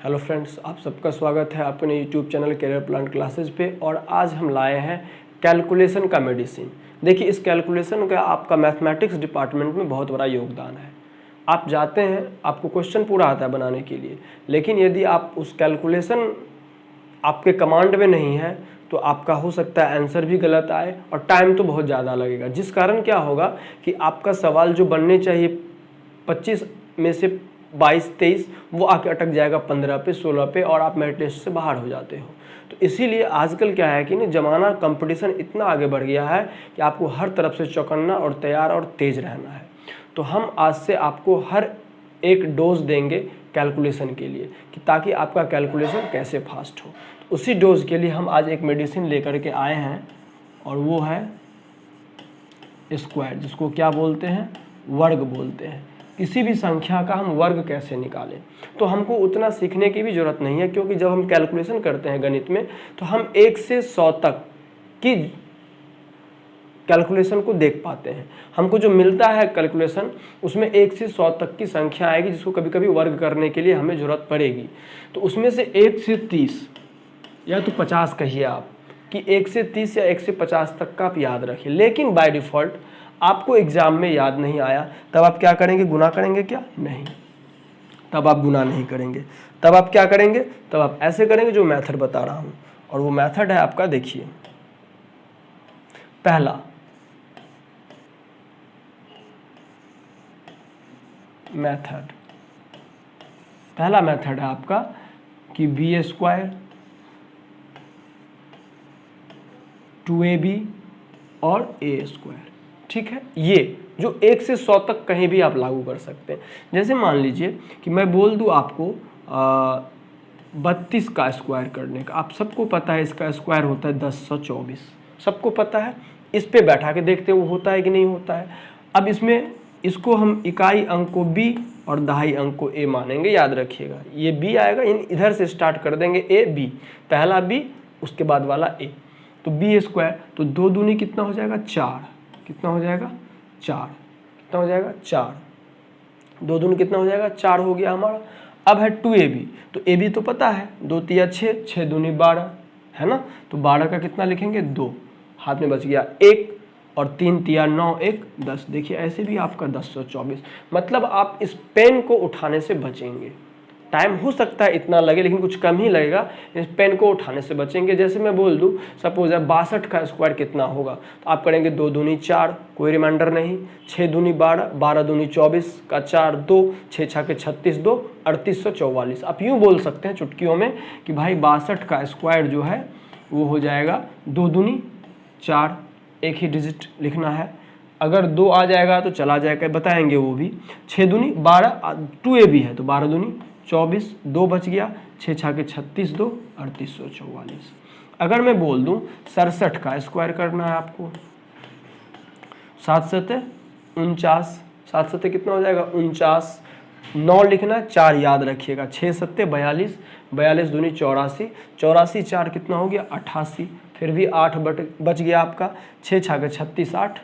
Hello friends, आप सबका स्वागत है अपने YouTube channel career plan classes पे। और आज हम लाए हैं कैलकुलेशन का मेडिसिन। देखिए, इस कैलकुलेशन का आपका मैथमेटिक्स डिपार्टमेंट में बहुत बड़ा योगदान है। आप जाते हैं, आपको क्वेश्चन पूरा आता है बनाने के लिए, लेकिन यदि आप उस कैलकुलेशन आपके कमांड में नहीं है तो आपका हो सकता है आंसर भी गलत आए और टाइम तो बहुत ज़्यादा लगेगा। जिस कारण क्या होगा कि आपका सवाल जो बनने चाहिए 25 में से 22-23 वो आके अटक जाएगा 15 पे 16 पे और आप मेरिट टेस्ट से बाहर हो जाते हो। तो इसीलिए आजकल क्या है कि नहीं, ज़माना कंपटीशन इतना आगे बढ़ गया है कि आपको हर तरफ से चौकन्ना और तैयार और तेज़ रहना है। तो हम आज से आपको हर एक डोज देंगे कैलकुलेशन के लिए कि ताकि आपका कैलकुलेशन कैसे फास्ट हो। तो उसी डोज के लिए हम आज एक मेडिसिन लेकर के आए हैं और वो है स्क्वायर, जिसको क्या बोलते हैं, वर्ग बोलते हैं। किसी भी संख्या का हम वर्ग कैसे निकालें, तो हमको उतना सीखने की भी ज़रूरत नहीं है, क्योंकि जब हम कैलकुलेशन करते हैं गणित में तो हम 1 से 100 तक की कैलकुलेशन को देख पाते हैं। हमको जो मिलता है कैलकुलेशन उसमें 1 से 100 तक की संख्या आएगी, जिसको कभी कभी वर्ग करने के लिए हमें ज़रूरत पड़ेगी। तो उसमें से 1 से 30 या तो 50 कहिए आप, कि 1 से 30 या 1 से 50 तक का आप याद रखें। लेकिन बाय डिफ़ॉल्ट आपको एग्जाम में याद नहीं आया, तब आप क्या करेंगे, गुना करेंगे क्या? नहीं, तब आप गुना नहीं करेंगे। तब आप क्या करेंगे, तब आप ऐसे करेंगे जो मेथड बता रहा हूँ। और वो मेथड है आपका, देखिए, पहला मेथड है आपका कि b² 2ab और a²। ठीक है, ये जो 1 से 100 तक कहीं भी आप लागू कर सकते हैं। जैसे मान लीजिए कि मैं बोल दूं आपको 32 का स्क्वायर करने का। आप सबको पता है इसका स्क्वायर होता है 1024, सबको पता है। इस पे बैठा के देखते हैं वो होता है कि नहीं होता है। अब इसको हम इकाई अंक को b और दहाई अंक को a मानेंगे। याद रखिएगा, ये b आएगा, इधर से स्टार्ट कर देंगे a b, पहला b उसके बाद वाला a। तो b², तो 2 दूनी कितना हो जाएगा, 4। कितना हो जाएगा, 4। कितना हो जाएगा, 4। 2 दूनी कितना हो जाएगा, 4 हो गया हमारा। अब है 2ab, तो ab तो पता है, 2 तिया 6, 6 दूनी 12, है ना। तो 12 का कितना लिखेंगे, 2, हाथ में बच गया 1, और 3 तिया 9, 1 10। देखिए ऐसे भी आपका 1024। मतलब आप इस पेन को उठाने से बचेंगे। टाइम हो सकता है इतना लगे, लेकिन कुछ कम ही लगेगा। इस पेन को उठाने से बचेंगे। जैसे मैं बोल दूं, सपोज है 62 का स्क्वायर कितना होगा, तो आप करेंगे 2 दूनी 4, कोई रिमाइंडर नहीं, 6 दूनी 12, 12 दूनी 24 का 4 2, 6 छके 36, 2 3844। आप यूँ बोल सकते हैं चुटकियों में कि भाई 62 का स्क्वायर जो है वो हो जाएगा 2 दूनी 4, एक ही डिजिट लिखना है। अगर 2 आ जाएगा तो चला जाएगा, बताएंगे वो भी। 6 दूनी 12, 2ab है तो 12 दूनी 24, 2 बच गया, 6 छके 36, 2 3844। अगर मैं बोल दूं 67 का स्क्वायर करना है आपको, 7 सते 49, 7 सते कितना हो जाएगा, 49, 9 लिखना है, 4 याद रखिएगा, 6 सत्ते 42, 42 दूनी 84, 84 4 कितना हो गया, 88। फिर भी 8 बच गया आपका, 6 छके 36, 8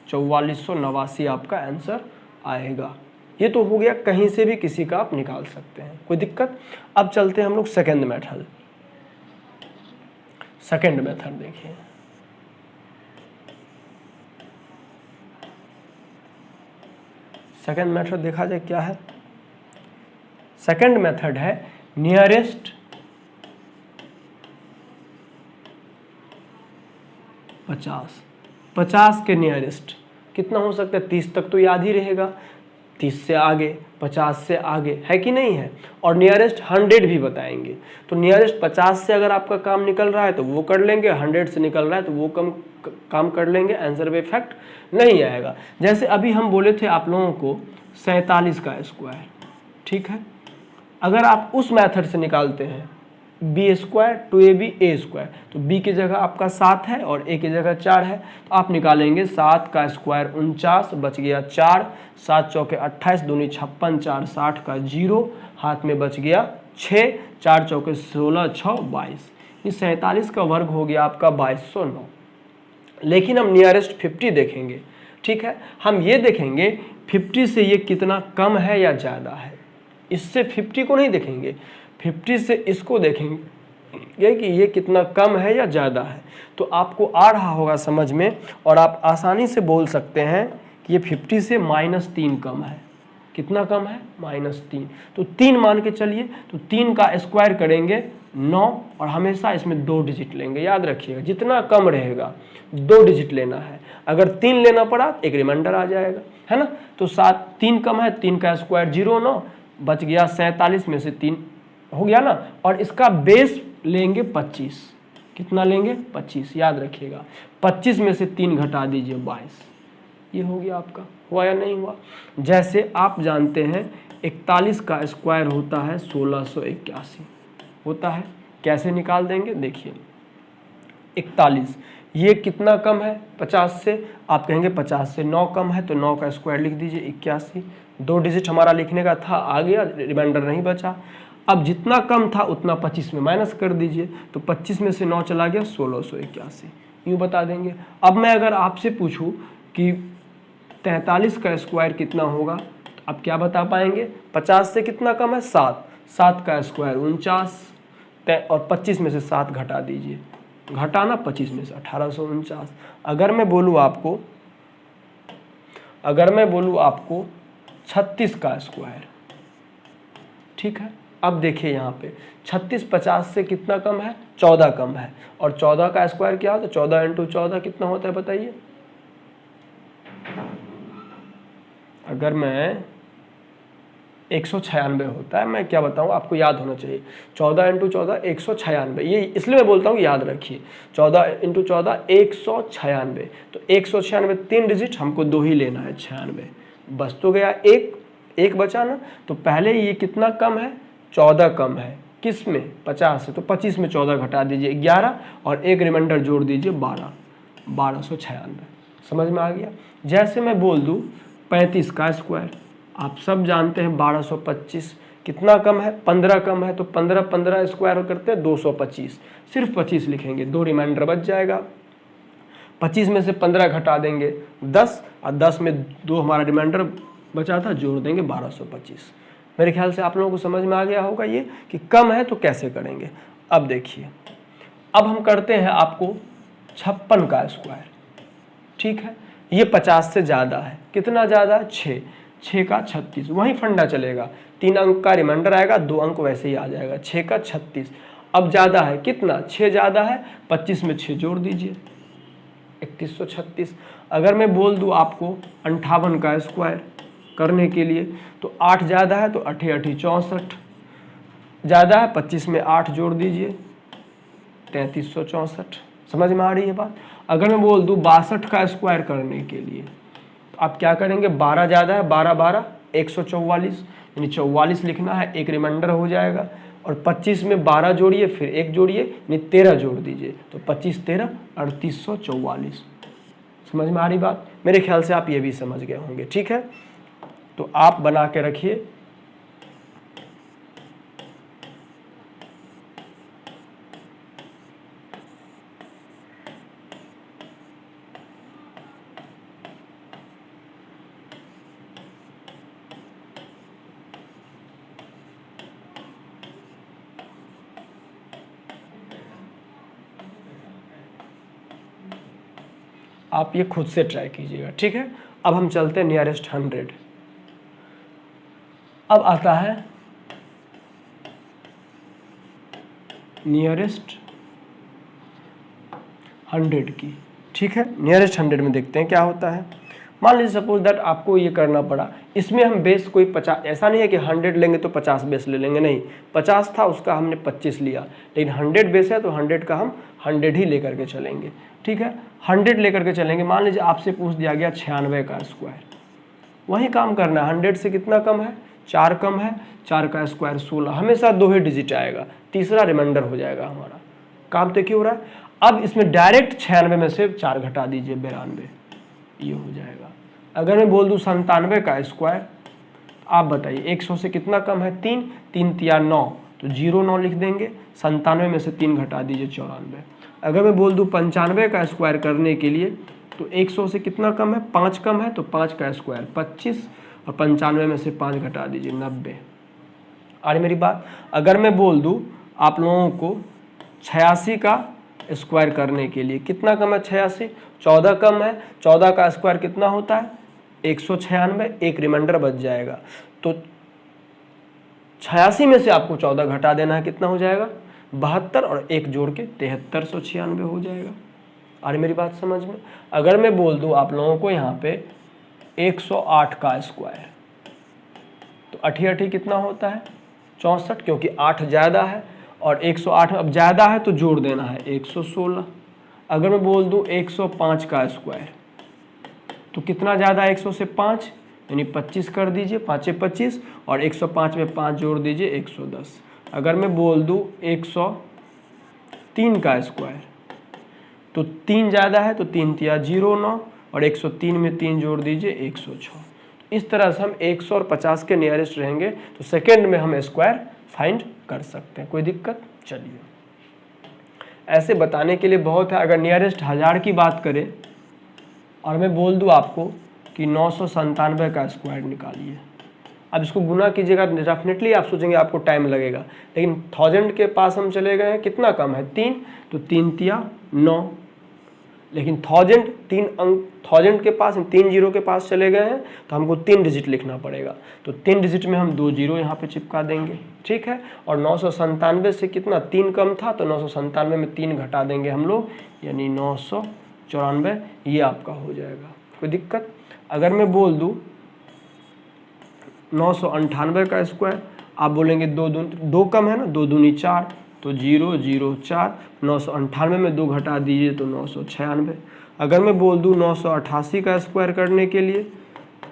4489 आपका आंसर आएगा। ये तो हो गया, कहीं से भी किसी का आप निकाल सकते हैं, कोई दिक्कत। अब चलते हैं हम लोग सेकेंड मेथड। सेकेंड मेथड देखिए, सेकेंड मेथड देखा जाए क्या है। सेकेंड मेथड है नियरेस्ट 50। 50 के नियरेस्ट कितना हो सकता है, 30 तक तो याद ही रहेगा, 30 से आगे, 50 से आगे, है कि नहीं है। और नियरेस्ट 100 भी बताएंगे। तो नियरेस्ट 50 से अगर आपका काम निकल रहा है तो वो कर लेंगे, 100 से निकल रहा है तो वो काम कर लेंगे, आंसर पे इफेक्ट नहीं आएगा। जैसे अभी हम बोले थे आप लोगों को 47 का स्क्वायर, ठीक है। अगर आप उस मेथड से निकालते हैं b² 2ab a², तो b की जगह आपका 7 है और a की जगह 4 है, तो आप निकालेंगे 7 का स्क्वायर 49, बच गया 4, 7 चौके 28, दूनी 56, 4 60 का 0, हाथ में बच गया 6, 4 चौके 16, 6 22। ये 47 का वर्ग हो गया आपका 2209। लेकिन हम नियरेस्ट 50 देखेंगे, ठीक है। हम ये देखेंगे 50 से ये कितना कम है या ज़्यादा है, इससे 50 को नहीं देखेंगे। 50 से इसको देखेंगे कि ये कितना कम है या ज़्यादा है, तो आपको आ रहा होगा समझ में, और आप आसानी से बोल सकते हैं कि ये 50 से -3 कम है। कितना कम है? -3। तो 3 मान के चलिए, तो 3 का स्क्वायर करेंगे 9, और हमेशा इसमें 2 डिजिट लेंगे। याद रखिएगा जितना कम रहेगा 2 डिजिट लेना है। अगर 3 लेना पड़ा एक रिमाइंडर आ जाएगा, है ना। तो 3 कम है, 3 का स्क्वायर 0 9 बच गया 47 में से 3 हो गया ना। और इसका बेस लेंगे 25। कितना लेंगे? 25। याद रखिएगा 25 में से 3 घटा दीजिए 22। ये हो गया आपका। हुआ या नहीं हुआ? जैसे आप जानते हैं 41 का स्क्वायर होता है 1681 होता है। कैसे निकाल देंगे? देखिए 41 ये कितना कम है 50 से? आप कहेंगे 50 से 9 कम है, तो 9 का स्क्वायर लिख दीजिए 81। 2 डिजिट हमारा लिखने का था, आ गया, रिमाइंडर नहीं बचा। अब जितना कम था उतना 25 में माइनस कर दीजिए, तो 25 में से 9 चला गया 1681। यूँ बता देंगे। अब मैं अगर आपसे पूछूं कि 43 का स्क्वायर कितना होगा, तो आप क्या बता पाएंगे? 50 से कितना कम है? 7। 7 का स्क्वायर 49, और 25 में से 7 घटा दीजिए, घटाना 25 में से 1849। अगर मैं बोलूँ आपको 36 का स्क्वायर, ठीक है। अब देखिए यहाँ पे 36 50 से कितना कम है? 14 कम है। और 14 का स्क्वायर क्या होता है? 14 × 14 कितना होता है बताइए? अगर मैं 196 होता है, मैं क्या बताऊँ आपको, याद होना चाहिए। 14 × 14 196। ये इसलिए मैं बोलता हूँ याद रखिए, 14 × 14 196। तो 196 3 डिजिट, हमको 2 ही लेना है, 96 बस तो गया। एक बचा ना। तो पहले ये कितना कम है? 14 कम है। किस में? 50 से। तो 25 में 14 घटा दीजिए 11, और एक रिमाइंडर जोड़ दीजिए 1296। समझ में आ गया? जैसे मैं बोल दूँ 35 का स्क्वायर, आप सब जानते हैं 1225। कितना कम है? 15 कम है। तो 15 स्क्वायर करते हैं 225। सिर्फ 25 लिखेंगे, 2 रिमाइंडर बच जाएगा। 25 में से 15 घटा देंगे 10, और 10 में 2 हमारा रिमाइंडर बचा था, जोड़ देंगे 1225। मेरे ख्याल से आप लोगों को समझ में आ गया होगा ये कि कम है तो कैसे करेंगे। अब देखिए, अब हम करते हैं आपको 56 का स्क्वायर, ठीक है। ये 50 से ज़्यादा है। कितना ज़्यादा? 6। 6 का 36, वही फंडा चलेगा। 3 अंक का रिमाइंडर आएगा, 2 अंक वैसे ही आ जाएगा। 6 का 36। अब ज़्यादा है, कितना? 6 ज़्यादा है, 25 में 6 जोड़ दीजिए 3136। अगर मैं बोल दूँ आपको 58 का स्क्वायर करने के लिए, तो 8 ज़्यादा है, तो 8 8 64 ज़्यादा है, 25 में 8 जोड़ दीजिए 3364। समझ में आ रही है बात? अगर मैं बोल दूँ 62 का स्क्वायर करने के लिए, तो आप क्या करेंगे? 12 ज़्यादा है, 12 12 144, यानी 44 लिखना है, एक रिमाइंडर हो जाएगा। और 25 में 12 जोड़िए, फिर 1 जोड़िए, यानी 13 जोड़ दीजिए, तो 25 13 3844। समझ में आ रही बात? मेरे ख्याल से आप ये भी समझ गए होंगे, ठीक है। तो आप बना के रखिए। आप ये खुद से ट्राई कीजिएगा, ठीक है। अब हम चलते हैं नियरेस्ट 100। अब आता है नियरेस्ट 100 की, ठीक है। नियरेस्ट 100 में देखते हैं क्या होता है। मान लीजिए सपोज दैट आपको ये करना पड़ा, इसमें हम बेस कोई 50, ऐसा नहीं है कि 100 लेंगे तो 50 बेस ले लेंगे, नहीं। 50 था, उसका हमने 25 लिया, लेकिन 100 बेस है तो 100 का हम 100 ही लेकर के चलेंगे, ठीक है। 100 लेकर के चलेंगे। मान लीजिए आपसे पूछ दिया गया 96 का स्क्वायर, वही काम करना है। 100 से कितना कम है? 4 कम है। 4 का स्क्वायर 16, हमेशा 2 ही डिजिट आएगा, तीसरा रिमाइंडर हो जाएगा हमारा। काम तो क्यों हो रहा है? अब इसमें डायरेक्ट 96 में से 4 घटा दीजिए 92, ये हो जाएगा। अगर मैं बोल दूँ 97 का स्क्वायर, आप बताइए 100 से कितना कम है? 3, 3 तिया 9, तो 0 9 लिख देंगे। 97 में से 3 घटा दीजिए 94। अगर मैं बोल दूँ 95 का स्क्वायर करने के लिए, तो 100 से कितना कम है? 5 कम है, तो 5 का स्क्वायर 25, और 95 में से 5 घटा दीजिए 90, आज मेरी बात, अगर मैं बोल दूँ आप लोगों को 86 का स्क्वायर करने के लिए, कितना कम है 86, 14 कम है, 14 का स्क्वायर कितना होता है 196, एक रिमाइंडर बच जाएगा। तो 86 में से आपको 14 घटा देना है, कितना हो जाएगा 72, और एक जोड़ के 7396 हो जाएगा। आज मेरी बात समझ में। अगर मैं बोल दूं आप लोगों को यहाँ पे 108 का स्क्वायर, तो 88 कितना होता है 64, क्योंकि 8 ज़्यादा है और 108 अब ज़्यादा है तो जोड़ देना है 116। अगर मैं बोल दूं 105 का स्क्वायर, तो कितना ज़्यादा है 100 से 5, यानी 25 कर दीजिए, 5 25, और 105 में 5 जोड़ दीजिए 110। अगर मैं बोल दूं 103 का स्क्वायर, तो 3 ज़्यादा है तो 3 तिया 0 9, और 103 में 3 जोड़ दीजिए 106। इस तरह से हम 100 और 50 के नियरेस्ट रहेंगे तो सेकेंड में हम स्क्वायर फाइंड कर सकते हैं। कोई दिक्कत? चलिए, ऐसे बताने के लिए बहुत है। अगर नियरेस्ट 1000 की बात करें और मैं बोल दूं आपको कि 997 का स्क्वायर निकालिए, अब इसको गुना कीजिएगा, डेफिनेटली आप सोचेंगे आपको टाइम लगेगा, लेकिन 1000 के पास हम चले गए हैं, कितना कम है 3, तो 3 तिया 9, लेकिन 1000 के पास, 3 जीरो के पास चले गए हैं तो हमको 3 डिजिट लिखना पड़ेगा। तो 3 डिजिट में हम 2 जीरो यहाँ पे चिपका देंगे, ठीक है। और 997 से कितना 3 कम था, तो 997 में 3 घटा देंगे हम लोग, यानी 994, ये आपका हो जाएगा। कोई दिक्कत? अगर मैं बोल दूँ 998 का स्क्वायर, आप बोलेंगे 2 कम है ना, 2 दूनी 4, तो 0 0 4, 998 में 2 घटा दीजिए तो 996। अगर मैं बोल दूँ 988 का स्क्वायर करने के लिए,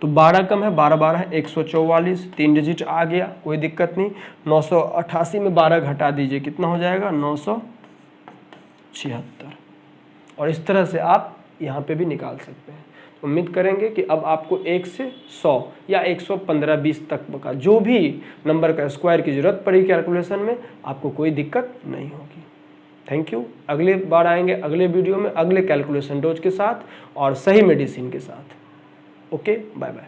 तो 12 कम है, 12 12 है 144, 3 डिजिट आ गया, कोई दिक्कत नहीं। 988 में 12 घटा दीजिए, कितना हो जाएगा 976। और इस तरह से आप यहाँ पे भी निकाल सकते हैं। उम्मीद करेंगे कि अब आपको 1 से 100 या 115-20 तक का जो भी नंबर का स्क्वायर की ज़रूरत पड़ी कैलकुलेशन में, आपको कोई दिक्कत नहीं होगी। Thank you. अगले बार आएंगे अगले वीडियो में अगले कैलकुलेशन डोज के साथ और सही मेडिसिन के साथ। Okay, bye bye.